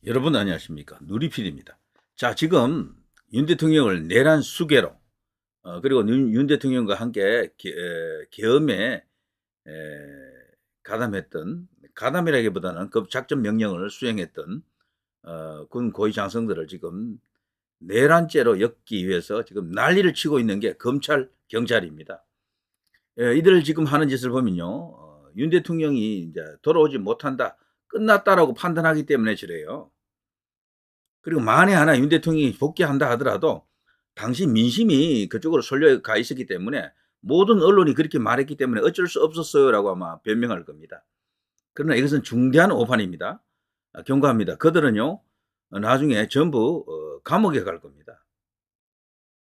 여러분 안녕하십니까? 누리필입니다. 자, 지금 윤 대통령을 내란 수괴로 그리고 윤 대통령과 함께 계엄에 에, 가담했던, 가담이라기보다는 그 작전 명령을 수행했던 군 고위 장성들을 지금 내란죄로 엮기 위해서 지금 난리를 치고 있는 게 검찰, 경찰입니다. 이들 지금 하는 짓을 보면요, 윤 대통령이 이제 돌아오지 못한다, 끝났다라고 판단하기 때문에 저래요. 그리고 만에 하나 윤 대통령이 복귀한다 하더라도 당시 민심이 그쪽으로 쏠려가 있었기 때문에 모든 언론이 그렇게 말했기 때문에 어쩔 수 없었어요라고 아마 변명할 겁니다. 그러나 이것은 중대한 오판입니다. 경고합니다. 그들은요, 나중에 전부 감옥에 갈 겁니다.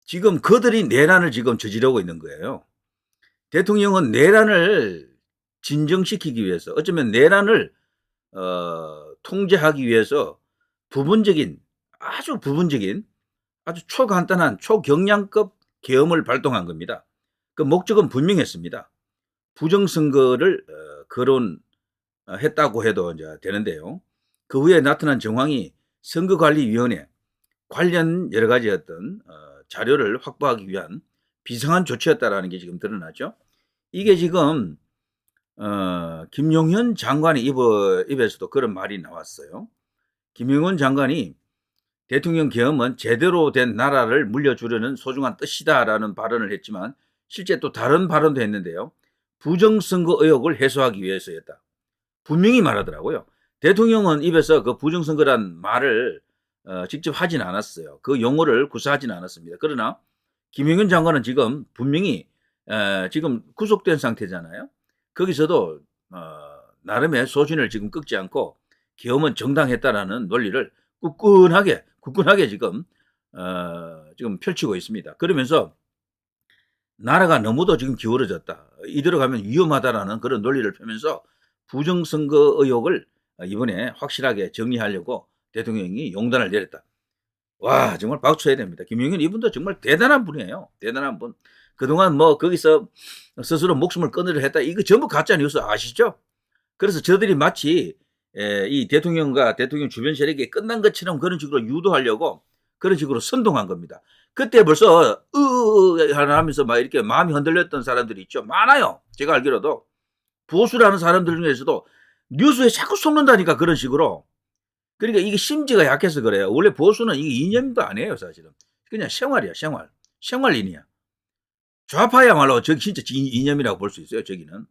지금 그들이 내란을 지금 저지르고 있는 거예요. 대통령은 내란을 진정시키기 위해서, 어쩌면 내란을 통제하기 위해서 부분적인, 아주 부분적인, 아주 초간단한 초경량급 계엄을 발동한 겁니다. 그 목적은 분명했습니다. 부정선거를 거론했다고 해도 이제 되는데요. 그 후에 나타난 정황이 선거관리위원회 관련 여러 가지 어떤 자료를 확보하기 위한 비상한 조치였다라는 게 지금 드러나죠. 이게 지금 김용현 장관의 입에서도 그런 말이 나왔어요. 김용현 장관이 대통령 계엄은 제대로 된 나라를 물려주려는 소중한 뜻이다라는 발언을 했지만 실제 또 다른 발언도 했는데요. 부정선거 의혹을 해소하기 위해서였다. 분명히 말하더라고요. 대통령은 입에서 그 부정선거란 말을 직접 하진 않았어요. 그 용어를 구사하진 않았습니다. 그러나 김용현 장관은 지금 분명히 지금 구속된 상태잖아요. 거기서도 나름의 소신을 지금 꺾지 않고 계엄은 정당했다라는 논리를 굳건하게 지금 펼치고 있습니다. 그러면서 나라가 너무도 지금 기울어졌다. 이대로 가면 위험하다라는 그런 논리를 펴면서 부정선거 의혹을 이번에 확실하게 정리하려고 대통령이 용단을 내렸다. 와, 정말 박수 쳐야 됩니다. 김용현 이분도 정말 대단한 분이에요. 대단한 분. 그동안 뭐 거기서 스스로 목숨을 끊으려 했다. 이거 전부 가짜 뉴스 아시죠? 그래서 저들이 마치 이 대통령과 대통령 주변 세력이 끝난 것처럼 그런 식으로 유도하려고 그런 식으로 선동한 겁니다. 그때 벌써 하면서 막 이렇게 마음이 흔들렸던 사람들이 있죠. 많아요. 제가 알기로도 보수라는 사람들 중에서도 뉴스에 자꾸 속는다니까 그런 식으로. 그러니까 이게 심지가 약해서 그래요. 원래 보수는 이게 이념도 아니에요, 사실은. 그냥 생활이야, 생활. 생활인이야. 좌파야말로 저기 진짜 이념이라고 볼 수 있어요, 저기는.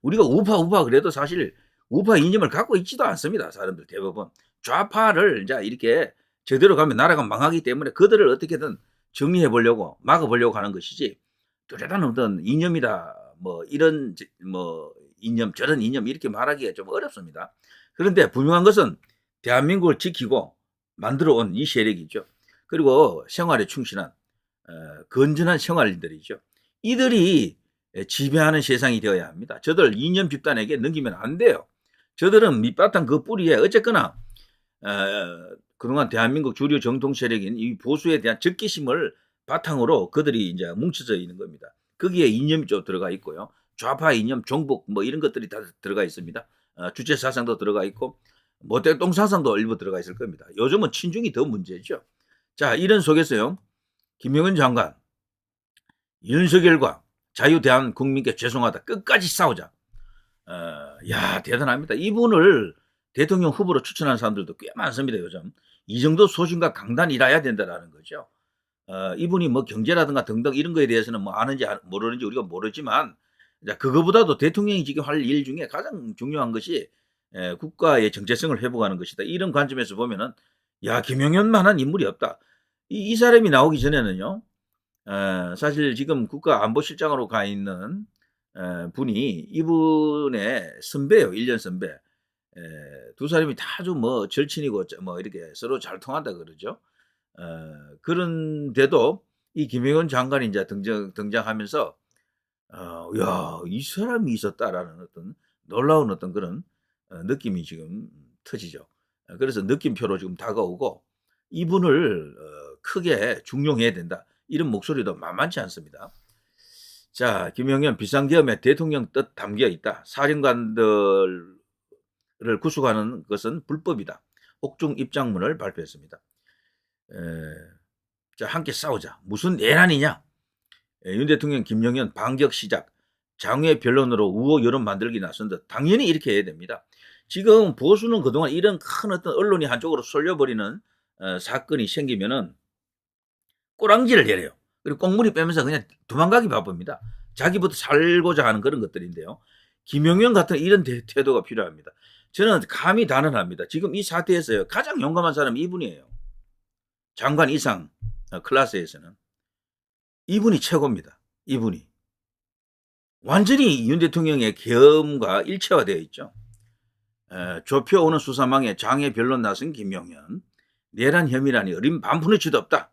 우리가 우파 그래도 사실 우파 이념을 갖고 있지도 않습니다, 사람들 대부분. 좌파를 이제 이렇게 제대로 가면 나라가 망하기 때문에 그들을 어떻게든 정리해 보려고, 막아 보려고 하는 것이지, 뚜렷한 어떤 이념이다, 뭐 이런 뭐 이념, 저런 이념 이렇게 말하기가 좀 어렵습니다. 그런데 분명한 것은 대한민국을 지키고 만들어 온 이 세력이죠. 그리고 생활에 충실한 건전한 생활인들이죠. 이들이 지배하는 세상이 되어야 합니다. 저들 이념 집단에게 넘기면 안 돼요. 저들은 밑바탕 그 뿌리에 어쨌거나 그동안 대한민국 주류 정통 세력인 이 보수에 대한 적개심을 바탕으로 그들이 이제 뭉쳐져 있는 겁니다. 거기에 이념이 좀 들어가 있고요. 좌파 이념, 종북 뭐 이런 것들이 다 들어가 있습니다. 주체 사상도 들어가 있고 모택동 사상도 일부 들어가 있을 겁니다. 요즘은 친중이 더 문제죠. 자, 이런 속에서요. 김영은 장관, 윤석열과 자유대한국민께 죄송하다. 끝까지 싸우자. 야, 대단합니다. 이분을 대통령 후보로 추천하는 사람들도 꽤 많습니다, 요즘. 이 정도 소신과 강단이라야 된다라는 거죠. 이분이 뭐 경제라든가 등등 이런 거에 대해서는 뭐 아는지 모르는지 우리가 모르지만, 그거보다도 대통령이 지금 할 일 중에 가장 중요한 것이 국가의 정체성을 회복하는 것이다. 이런 관점에서 보면은, 야, 김용현만한 인물이 없다. 이 사람이 나오기 전에는요, 사실 지금 국가안보실장으로 가 있는 분이 이분의 선배예요. 1년 선배. 두 사람이 다 아주 뭐 절친이고 뭐 이렇게 서로 잘 통한다 그러죠. 그런데도 이 김영현 장관이 이제 등장하면서 야, 이 사람이 있었다라는 어떤 놀라운 어떤 그런 느낌이 지금 터지죠. 그래서 느낌표로 지금 다가오고 이분을 크게 중용해야 된다. 이런 목소리도 만만치 않습니다. 자, 김영현 비상계엄에 대통령 뜻 담겨 있다. 사령관들을 구속하는 것은 불법이다. 옥중 입장문을 발표했습니다. 자, 함께 싸우자. 무슨 내란이냐? 윤 대통령 김영현 반격 시작. 장외 변론으로 우호 여론 만들기 나선다. 당연히 이렇게 해야 됩니다. 지금 보수는 그동안 이런 큰 어떤 언론이 한쪽으로 쏠려버리는 사건이 생기면은 꼬랑지를 내려요. 그리고 꽁무니 빼면서 그냥 도망가기 바쁩니다. 자기부터 살고자 하는 그런 것들인데요. 김용현 같은 이런 태도가 필요합니다. 저는 감히 단언합니다. 지금 이 사태에서요, 가장 용감한 사람이 이분이에요. 장관 이상 클래스에서는. 이분이 최고입니다. 이분이. 완전히 윤 대통령의 계엄과 일체화되어 있죠. 좁혀오는 수사망에 장애 변론 나선 김용현. 내란 혐의라니 어린 반푼의 죄도 없다.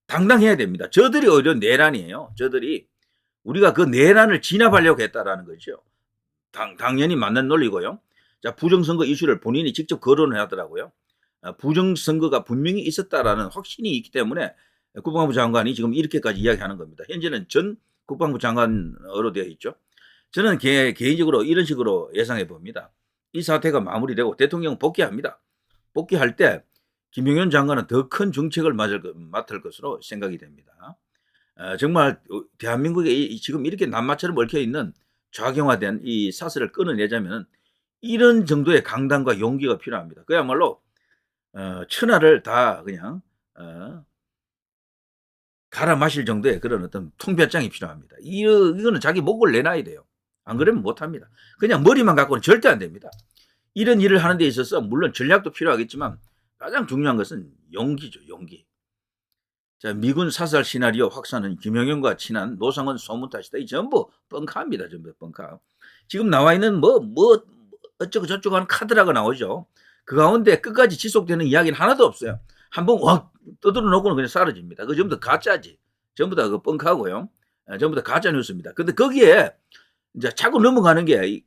당당해야 됩니다. 저들이 오히려 내란이에요. 저들이 우리가 그 내란을 진압하려고 했다라는 거죠. 당연히 맞는 논리고요. 자, 부정선거 이슈를 본인이 직접 거론을 하더라고요. 부정선거가 분명히 있었다라는 확신이 있기 때문에 국방부 장관이 지금 이렇게까지 이야기하는 겁니다. 현재는 전 국방부 장관으로 되어 있죠. 저는 개인적으로 이런 식으로 예상해 봅니다. 이 사태가 마무리되고 대통령 복귀합니다. 복귀할 때 김용현 장관은 더 큰 정책을 맡을 것으로 생각이 됩니다. 정말 대한민국에 지금 이렇게 남마처럼 얽혀있는 좌경화된 이 사슬을 끊어내자면 이런 정도의 강단과 용기가 필요합니다. 그야말로 천하를 다 그냥 갈아 마실 정도의 그런 어떤 통배짱이 필요합니다. 이거는 자기 목을 내놔야 돼요. 안 그러면 못합니다. 그냥 머리만 갖고는 절대 안 됩니다. 이런 일을 하는 데 있어서 물론 전략도 필요하겠지만 가장 중요한 것은 용기죠. 용기. 자, 미군 사살 시나리오 확산은 김영현과 친한 노상원 소문 탓이다. 이 전부 뻥카입니다. 전부 뻥카. 지금 나와 있는 어쩌고 저쩌고 하는 카드라고 나오죠. 그 가운데 끝까지 지속되는 이야기는 하나도 없어요. 한번 확 떠들어 놓고는 그냥 사라집니다. 그 전부 다 가짜지. 전부 다 그 뻥카고요. 전부 다 가짜 뉴스입니다. 근데 거기에 이제 자꾸 넘어가는 게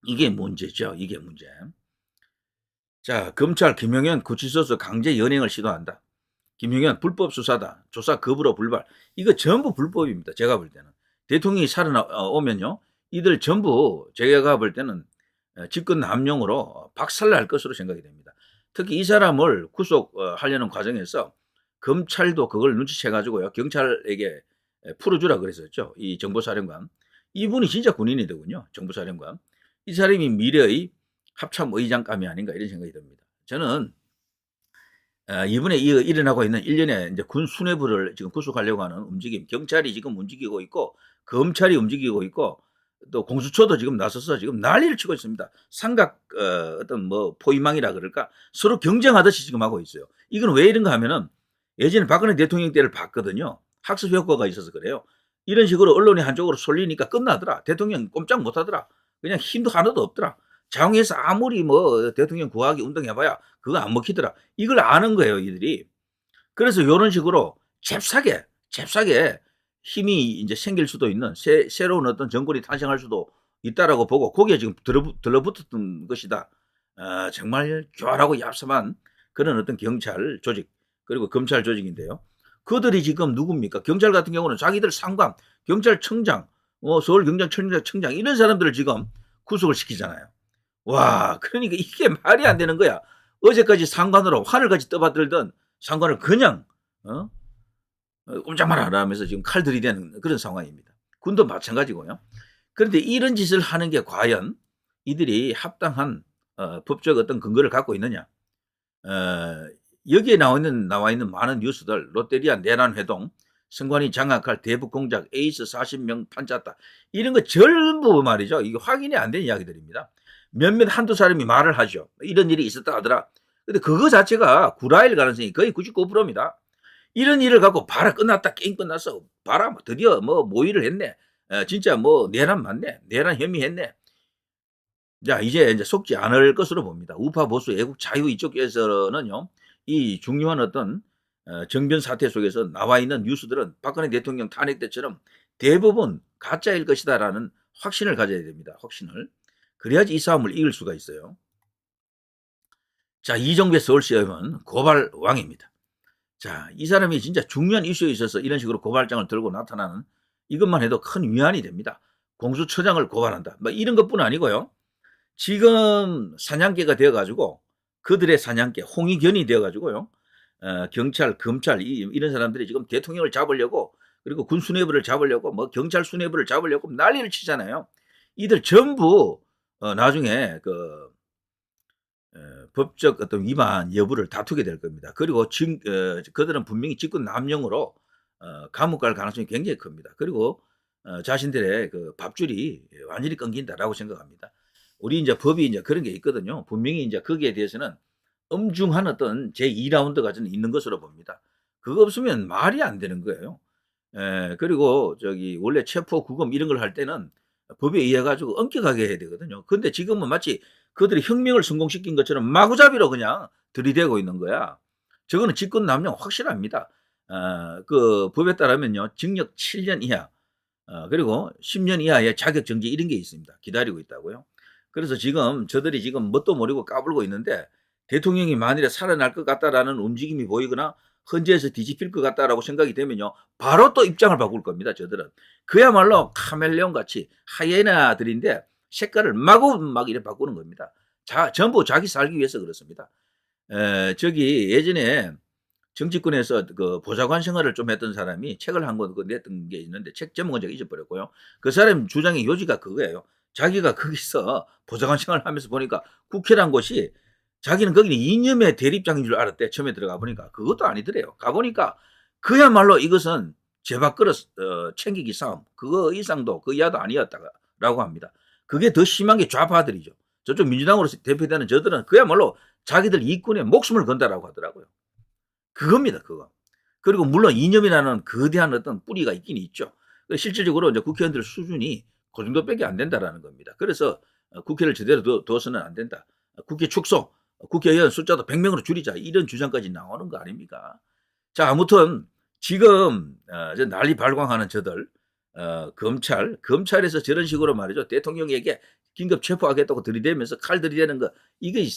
이게 문제죠. 이게 문제. 자, 검찰 김용현 구치소에서 강제 연행을 시도한다. 김용현 불법 수사다. 조사 거부로 불발. 이거 전부 불법입니다. 제가 볼 때는. 대통령이 살아오면요. 이들 전부 제가 볼 때는 직권 남용으로 박살날 것으로 생각이 됩니다. 특히 이 사람을 구속하려는 과정에서 검찰도 그걸 눈치채가지고요. 경찰에게 풀어주라 그랬었죠. 이 정보사령관. 이분이 진짜 군인이더군요. 정보사령관. 이 사람이 미래의 합참 의장감이 아닌가 이런 생각이 듭니다. 저는 이번에 일어나고 있는 일련의 이제 군 수뇌부를 지금 구속하려고 하는 움직임, 경찰이 지금 움직이고 있고 검찰이 움직이고 있고 또 공수처도 지금 나서서 지금 난리를 치고 있습니다. 삼각 어떤 포위망이라 그럴까 서로 경쟁하듯이 지금 하고 있어요. 이건 왜 이런가 하면은 예전에 박근혜 대통령 때를 봤거든요. 학습 효과가 있어서 그래요. 이런 식으로 언론이 한쪽으로 쏠리니까 끝나더라. 대통령 꼼짝 못하더라. 그냥 힘도 하나도 없더라. 장에서 아무리 대통령 구하기 운동해봐야 그거 안 먹히더라. 이걸 아는 거예요, 이들이. 그래서 이런 식으로 잽싸게 힘이 이제 생길 수도 있는 새로운 어떤 정권이 탄생할 수도 있다라고 보고 거기에 지금 들러붙었던 것이다. 정말 교활하고 얍삽한 그런 어떤 경찰 조직 그리고 검찰 조직인데요. 그들이 지금 누굽니까? 경찰 같은 경우는 자기들 상관, 경찰청장, 서울경찰청장 이런 사람들을 지금 구속을 시키잖아요. 와, 그러니까 이게 말이 안 되는 거야. 어제까지 상관으로 하늘까지 떠받들던 상관을 그냥 꼼짝 마라 하면서 지금 칼 들이대는 그런 상황입니다. 군도 마찬가지고요. 그런데 이런 짓을 하는 게 과연 이들이 합당한 법적 어떤 근거를 갖고 있느냐. 여기에 나와 있는 많은 뉴스들, 롯데리아 내란회동, 선관위 장악할 대북공작, 에이스 40명 판짰다. 이런 거 전부 말이죠. 이게 확인이 안 된 이야기들입니다. 몇몇 한두 사람이 말을 하죠. 이런 일이 있었다 하더라. 근데 그거 자체가 구라일 가능성이 거의 99%입니다. 이런 일을 갖고 봐라 끝났다 게임 끝났어. 봐라 드디어 모의를 했네. 진짜 내란 맞네. 내란 혐의 했네. 자 이제 속지 않을 것으로 봅니다. 우파 보수 애국 자유 이쪽에서는요. 이 중요한 어떤 정변 사태 속에서 나와 있는 뉴스들은 박근혜 대통령 탄핵 때처럼 대부분 가짜일 것이다라는 확신을 가져야 됩니다. 확신을. 그래야지 이 싸움을 이길 수가 있어요. 자, 이정배 서울시장은 고발 왕입니다. 자, 이 사람이 진짜 중요한 이슈에 있어서 이런 식으로 고발장을 들고 나타나는 이것만 해도 큰 위안이 됩니다. 공수처장을 고발한다. 이런 것뿐 아니고요. 지금 사냥개가 되어가지고 그들의 사냥개 홍익견이 되어 가지고요. 경찰, 검찰 이런 사람들이 지금 대통령을 잡으려고 그리고 군 수뇌부를 잡으려고 뭐 경찰 수뇌부를 잡으려고 난리를 치잖아요. 이들 전부 나중에 그 법적 어떤 위반 여부를 다투게 될 겁니다. 그리고 그들은 분명히 직권 남용으로 감옥 갈 가능성이 굉장히 큽니다. 그리고 자신들의 그 밥줄이 완전히 끊긴다라고 생각합니다. 우리 이제 법이 이제 그런 게 있거든요. 분명히 이제 거기에 대해서는 엄중한 어떤 제2라운드가 저는 있는 것으로 봅니다. 그거 없으면 말이 안 되는 거예요. 그리고 저기 원래 체포, 구금 이런 걸 할 때는 법에 의해 가지고 엄격하게 해야 되거든요. 근데 지금은 마치 그들이 혁명을 성공시킨 것처럼 마구잡이로 그냥 들이대고 있는 거야. 저거는 직권남용 확실합니다. 그 법에 따르면요. 징역 7년 이하 그리고 10년 이하의 자격정지 이런 게 있습니다. 기다리고 있다고요. 그래서 지금 저들이 지금 뭣도 모르고 까불고 있는데 대통령이 만일에 살아날 것 같다라는 움직임이 보이거나 헌재에서 뒤집힐 것 같다라고 생각이 되면요. 바로 또 입장을 바꿀 겁니다. 저들은. 그야말로 카멜레온 같이 하이에나들인데 색깔을 마구 막 이래 바꾸는 겁니다. 전부 자기 살기 위해서 그렇습니다. 저기 예전에 정치권에서 그 보좌관 생활을 좀 했던 사람이 책을 한 권 냈던 게 있는데 책 제목은 제가 잊어버렸고요. 그 사람 주장의 요지가 그거예요. 자기가 거기서 보좌관 생활을 하면서 보니까 국회란 곳이 자기는 거기는 이념의 대립장인 줄 알았대. 처음에 들어가 보니까 그것도 아니더래요. 가보니까 그야말로 이것은 제밥그릇 챙기기 싸움 그거 이상도 그 이하도 아니었다라고 합니다. 그게 더 심한 게 좌파들이죠. 저쪽 민주당으로 대표되는 저들은 그야말로 자기들 이권에 목숨을 건다라고 하더라고요. 그겁니다, 그거. 그리고 물론 이념이라는 거대한 어떤 뿌리가 있긴 있죠. 실질적으로 이제 국회의원들 수준이 그 정도밖에 안 된다라는 겁니다. 그래서 국회를 제대로 둬서는 안 된다. 국회 축소, 국회의원 숫자도 100명으로 줄이자 이런 주장까지 나오는 거 아닙니까? 자, 아무튼 지금 난리 발광하는 저들 검찰에서 저런 식으로 말이죠. 대통령에게 긴급 체포하겠다고 들이대면서 칼 들이대는 거 이게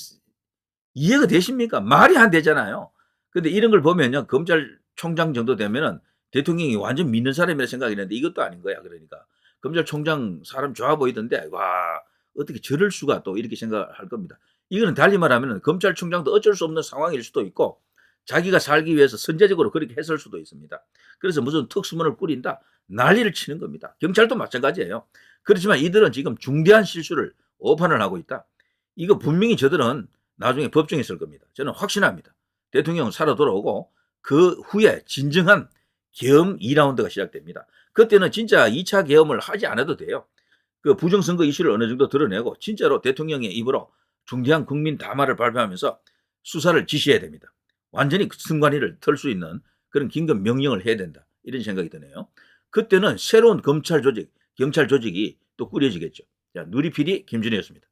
이해가 되십니까? 말이 안 되잖아요. 근데 이런 걸 보면요. 검찰총장 정도 되면은 대통령이 완전 믿는 사람이라 생각했는데 이것도 아닌 거야. 그러니까 검찰총장 사람 좋아 보이던데 와 어떻게 저럴 수가 또 이렇게 생각할 겁니다. 이거는 달리 말하면 검찰총장도 어쩔 수 없는 상황일 수도 있고 자기가 살기 위해서 선제적으로 그렇게 했을 수도 있습니다. 그래서 무슨 특수문을 꾸린다 난리를 치는 겁니다. 경찰도 마찬가지예요. 그렇지만 이들은 지금 중대한 실수를 오판을 하고 있다. 이거 분명히 저들은 나중에 법정에 설 겁니다. 저는 확신합니다. 대통령은 살아 돌아오고 그 후에 진정한 계엄 2라운드가 시작됩니다. 그때는 진짜 2차 계엄을 하지 않아도 돼요. 그 부정선거 이슈를 어느 정도 드러내고 진짜로 대통령의 입으로 중대한 국민 담화를 발표하면서 수사를 지시해야 됩니다. 완전히 선관위를 털 수 있는 그런 긴급 명령을 해야 된다. 이런 생각이 드네요. 그때는 새로운 검찰 조직, 경찰 조직이 또 꾸려지겠죠. 자, 누리PD 김준혜였습니다.